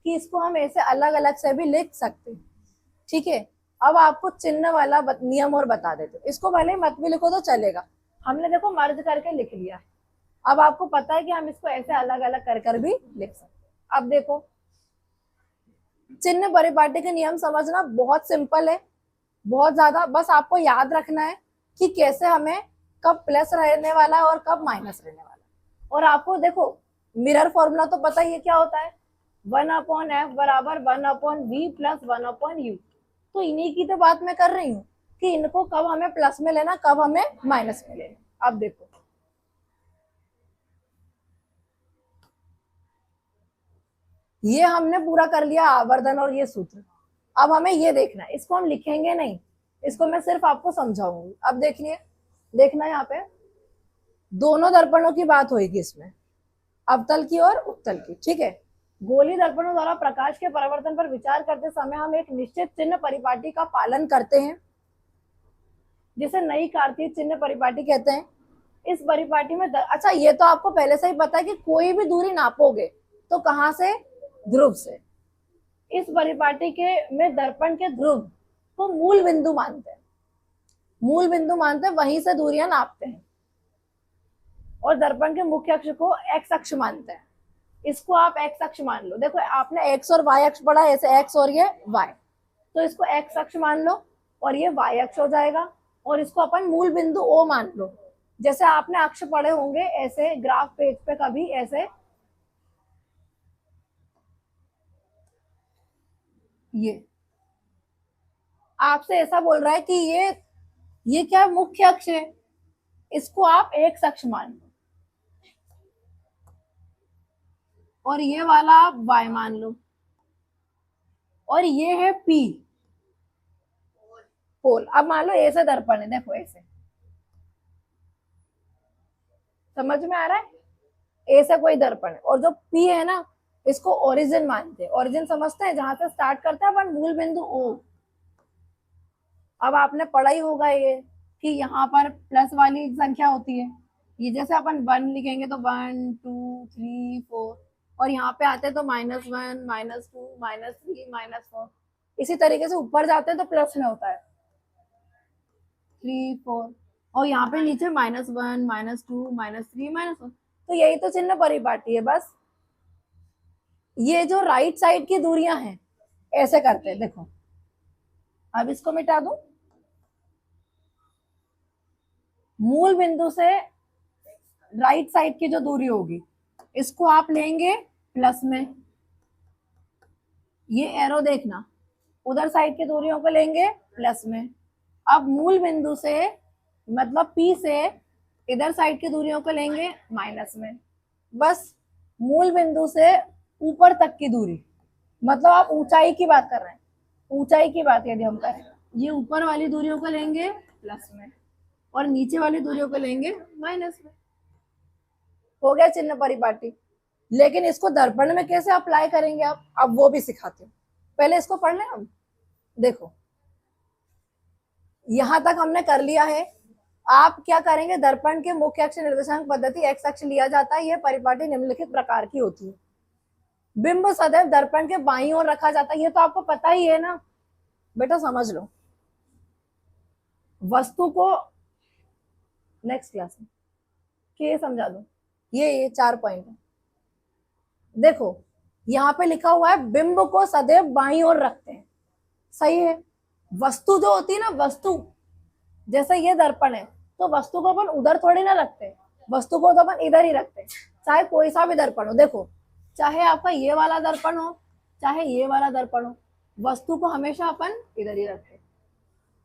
कि इसको हम ऐसे अलग अलग से भी लिख सकते हैं, ठीक है। अब आपको चिन्ह वाला नियम और बता देते हो, इसको भले ही मत भी लिखो तो चलेगा, हमने देखो मर्ज करके लिख लिया है। अब आपको पता है कि हम इसको ऐसे अलग अलग कर कर भी लिख सकते हैं। अब देखो, चिन्ह परिपाटी के नियम समझना बहुत सिंपल है, बहुत ज्यादा, बस आपको याद रखना है कि कैसे हमें कब प्लस रहने वाला है और कब माइनस रहने वाला है। और आपको देखो मिरर फॉर्मूला तो पता ही है क्या होता है, 1/f बराबर 1/v प्लस 1/u। तो इन्हीं की तो बात मैं कर रही हूँ कि इनको कब हमें प्लस में लेना, कब हमें माइनस में लेना। अब देखो, ये हमने पूरा कर लिया आवर्धन और ये सूत्र। अब हमें ये देखना है, इसको हम लिखेंगे नहीं, इसको मैं सिर्फ आपको समझाऊंगी। अब देखिए, देखना यहाँ पे दोनों दर्पणों की बात होगी इसमें, अवतल की और उत्तल की, ठीक है। गोली दर्पणों द्वारा प्रकाश के परावर्तन पर विचार करते समय हम एक निश्चित चिन्ह परिपाटी का पालन करते हैं, जिसे नई कार्तीय चिन्ह परिपाटी कहते हैं। इस परिपाटी में अच्छा ये तो आपको पहले से ही पता है कि कोई भी दूरी नापोगे तो कहां से, ध्रुव से। इस परिपाटी के में दर्पण के ध्रुव को मूल बिंदु मानते हैं, मूल बिंदु मानते हैं, वहीं से दूरियां नापते हैं। और दर्पण के मुख्य अक्ष को एक्स अक्ष मानते हैं, इसको आप एक्स अक्ष मान लो। देखो आपने एक्स और वाई अक्ष पढ़ा, ऐसे एक्स और ये वाई, तो इसको एक्स अक्ष मान लो और ये वाई अक्ष हो जाएगा। और इसको अपन मूल बिंदु ओ मान लो, जैसे आपने अक्ष पढ़े होंगे ऐसे ग्राफ पेज पे कभी ऐसे, ये आपसे ऐसा बोल रहा है कि ये क्या मुख्य अक्ष है, इसको आप एक्स अक्ष मान लो और ये वाला आप वाई मान लो, और ये है पी पोल। अब मान लो ऐसे दर्पण है, देखो ऐसे, समझ में आ रहा है, ऐसा कोई दर्पण है। और जो पी है ना, इसको ओरिजिन मानते हैं, ओरिजिन समझते हैं, जहां से स्टार्ट करते हैं अपन मूल बिंदु ओ। अब आपने पढ़ा ही होगा ये कि यहाँ पर प्लस वाली संख्या होती है, ये जैसे अपन 1 लिखेंगे तो 1 2 3 4, और यहाँ पे आते हैं तो -1 -2 -3 -4, इसी तरीके से ऊपर जाते हैं तो प्लस में होता है 3 4, और यहाँ पे नीचे -1 -2 -3 -1। तो यही तो चिन्ह परिपाटी है बस। ये जो राइट साइड की दूरियां हैं ऐसे करते हैं, देखो अब इसको मिटा दूं, मूल बिंदु से राइट साइड की जो दूरी होगी इसको आप लेंगे प्लस में, ये एरो देखना, उधर साइड की दूरियों को लेंगे प्लस में। अब मूल बिंदु से मतलब पी से इधर साइड की दूरियों को लेंगे माइनस में। बस मूल बिंदु से ऊपर तक की दूरी, मतलब आप ऊंचाई की बात कर रहे हैं, ऊंचाई की बात यदि हम करें, ये ऊपर वाली दूरियों को लेंगे प्लस में और नीचे वाली दूरियों को लेंगे माइनस में। हो गया चिन्ह परिपाटी। लेकिन इसको दर्पण में कैसे अप्लाई करेंगे आप, अब वो भी सिखाते हूँ, पहले इसको पढ़ लें हम। देखो यहां तक हमने कर लिया है। आप क्या करेंगे, दर्पण के मुख्य अक्ष निर्देशांक पद्धति एक्स अक्ष लिया जाता है, यह परिपाटी निम्नलिखित प्रकार की होती है। बिंब सदैव दर्पण के बाईं ओर रखा जाता है, ये तो आपको पता ही है ना बेटा, समझ लो। वस्तु को नेक्स्ट क्लास में कि समझा दो, ये 4 पॉइंट है। देखो यहाँ पे लिखा हुआ है बिंब को सदैव बाईं ओर रखते हैं, सही है। वस्तु जो होती है ना, वस्तु जैसे ये दर्पण है तो वस्तु को अपन उधर थोड़ी ना रखते, वस्तु को तो अपन इधर ही रखते, चाहे कोई सा भी दर्पण हो। देखो चाहे आपका ये वाला दर्पण हो चाहे ये वाला दर्पण हो, वस्तु को हमेशा अपन इधर ही रखते,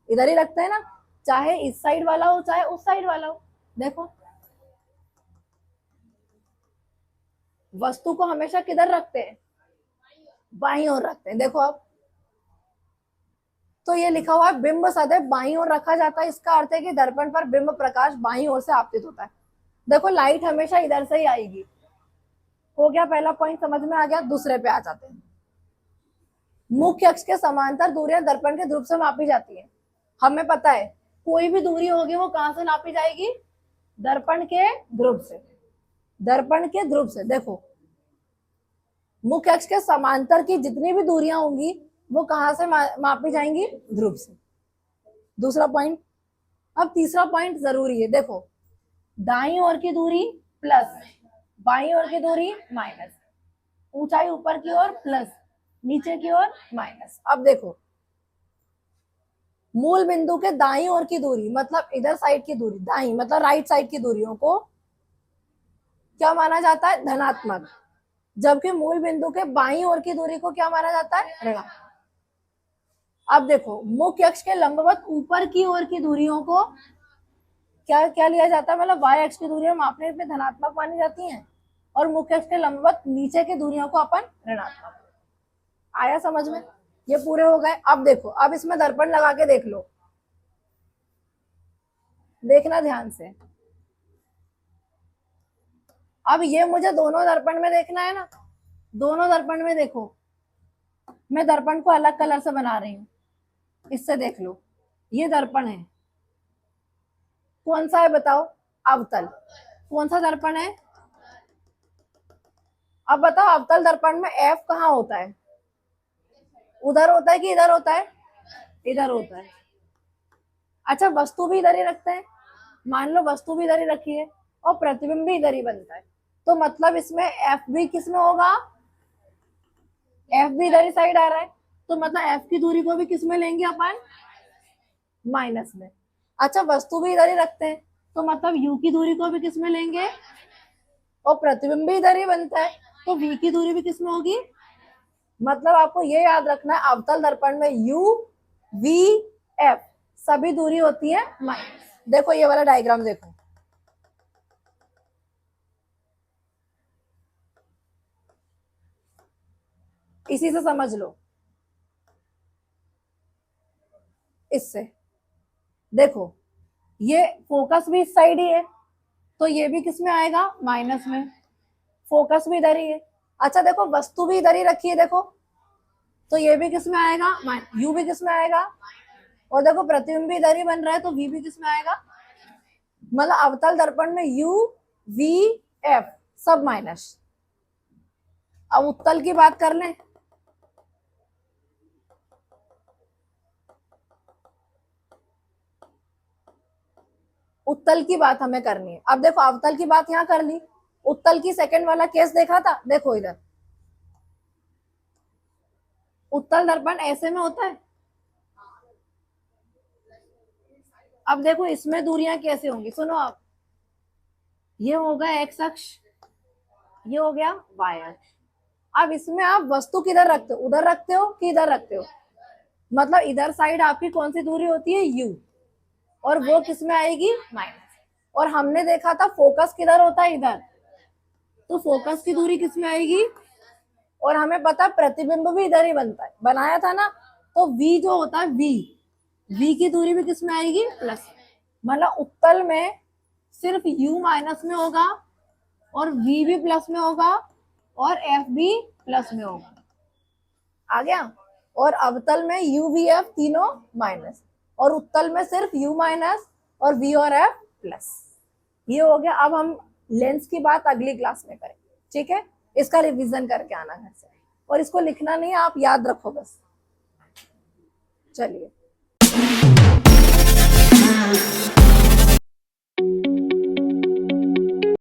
इधर ही रखते हैं ना, चाहे इस साइड वाला हो चाहे उस साइड वाला हो। देखो वस्तु को हमेशा किधर रखते हैं, बाईं ओर रखते हैं। देखो अब तो ये लिखा हुआ है बिंब सदैव बाईं ओर रखा जाता है, इसका अर्थ है कि दर्पण पर बिंब प्रकाश बाईं ओर से आपतित होता है। देखो लाइट हमेशा इधर से ही आएगी। हो गया पहला पॉइंट, समझ में आ गया। दूसरे पे आ जाते हैं। मुख्य अक्ष के समांतर दूरियां दर्पण के ध्रुव से मापी जाती है। हमें पता है कोई भी दूरी होगी वो कहां से नापी जाएगी, दर्पण के ध्रुव से, दर्पण के ध्रुव से। देखो मुख्य अक्ष के समांतर की जितनी भी दूरियां होंगी वो कहां से मापी जाएंगी, ध्रुव से। दूसरा पॉइंट। अब तीसरा पॉइंट जरूरी है, देखो दाईं ओर की दूरी प्लस, बाईं ओर की दूरी माइनस, ऊंचाई ऊपर की ओर प्लस, नीचे की ओर माइनस। अब देखो मूल बिंदु के दाईं ओर की दूरी मतलब इधर साइड की दूरी, दाईं मतलब राइट साइड की दूरियों को क्या माना जाता है, धनात्मक, जबकि मूल बिंदु के बाईं ओर की दूरी को क्या माना जाता है, ऋणात्मक। अब देखो मुख्य अक्ष के लंबवत ऊपर की ओर की दूरियों को क्या क्या लिया जाता है, मतलब वाई अक्ष की दूरियां मापने में धनात्मक मानी जाती हैं, और मुख्य अक्ष के लंबवत नीचे की दूरियों को अपन ऋणात्मक। आया समझ में, ये पूरे हो गए। अब देखो अब इसमें दर्पण लगा के देख लो, देखना ध्यान से। अब ये मुझे दोनों दर्पण में देखना है ना, दोनों दर्पण में देखो, मैं दर्पण को अलग कलर से बना रही हूं, इससे देख लो। ये दर्पण है, कौन सा है बताओ, अवतल। कौन सा दर्पण है, अब बताओ अवतल दर्पण में एफ कहाँ होता है, उधर होता है कि इधर होता है, इधर होता है। अच्छा वस्तु भी इधर ही रखते हैं, मान लो वस्तु भी इधर ही रखी है और प्रतिबिंब भी इधर ही बनता है, तो मतलब इसमें एफ भी किस में होगा, एफ भी इधर ही साइड आ रहा है, तो मतलब एफ की दूरी को भी किस में लेंगे अपन, माइनस में। अच्छा वस्तु भी इधर ही रखते हैं, तो मतलब यू की दूरी को भी किस में लेंगे, और प्रतिबिंब भी इधर ही बनता है, तो वी की दूरी भी किस में होगी। मतलब आपको ये याद रखना है अवतल दर्पण में यू वी एफ सभी दूरी होती है माइनस। देखो ये वाला डायग्राम देखो, इसी से समझ लो, इससे देखो ये फोकस भी इस साइड ही है, तो ये भी किस में आएगा, माइनस में, फोकस भी इधर ही है। अच्छा देखो वस्तु भी इधर ही रखी है, देखो तो ये भी किस में आएगा, यू भी किस में आएगा, और देखो प्रतिबिंब भी इधर ही बन रहा है, तो वी भी किस में आएगा। मतलब अवतल दर्पण में यू वी एफ सब माइनस। अब उत्तल की बात कर लें, उत्तल की बात हमें करनी है। अब देखो अवतल की बात यहां कर ली, उत्तल की सेकंड वाला केस देखा था, देखो इधर उत्तल दर्पण ऐसे में होता है। अब देखो इसमें दूरियां कैसे होंगी, सुनो आप, ये होगा एक्स अक्ष, ये हो गया वाई अक्ष। अब इसमें आप वस्तु किधर रखते हो, उधर रखते हो कि इधर रखते हो, मतलब इधर साइड आपकी कौन सी दूरी होती है, यू, और वो किस में आएगी, माइनस। और हमने देखा था फोकस किधर होता है, इधर, तो फोकस की दूरी किस में आएगी, और हमें पता प्रतिबिंब भी इधर ही बनता है, बनाया था ना, तो v जो होता है v की दूरी भी किस में आएगी, प्लस। मतलब उत्तल में सिर्फ u माइनस में होगा और v भी प्लस में होगा और f भी प्लस में होगा, आ गया। और अवतल में u v f तीनों माइनस, और उत्तल में सिर्फ u माइनस और v और f प्लस। ये हो गया। अब हम लेंस की बात अगली क्लास में करेंगे, ठीक है, इसका रिवीजन करके आना घर से, और इसको लिखना नहीं है, आप याद रखो बस। चलिए।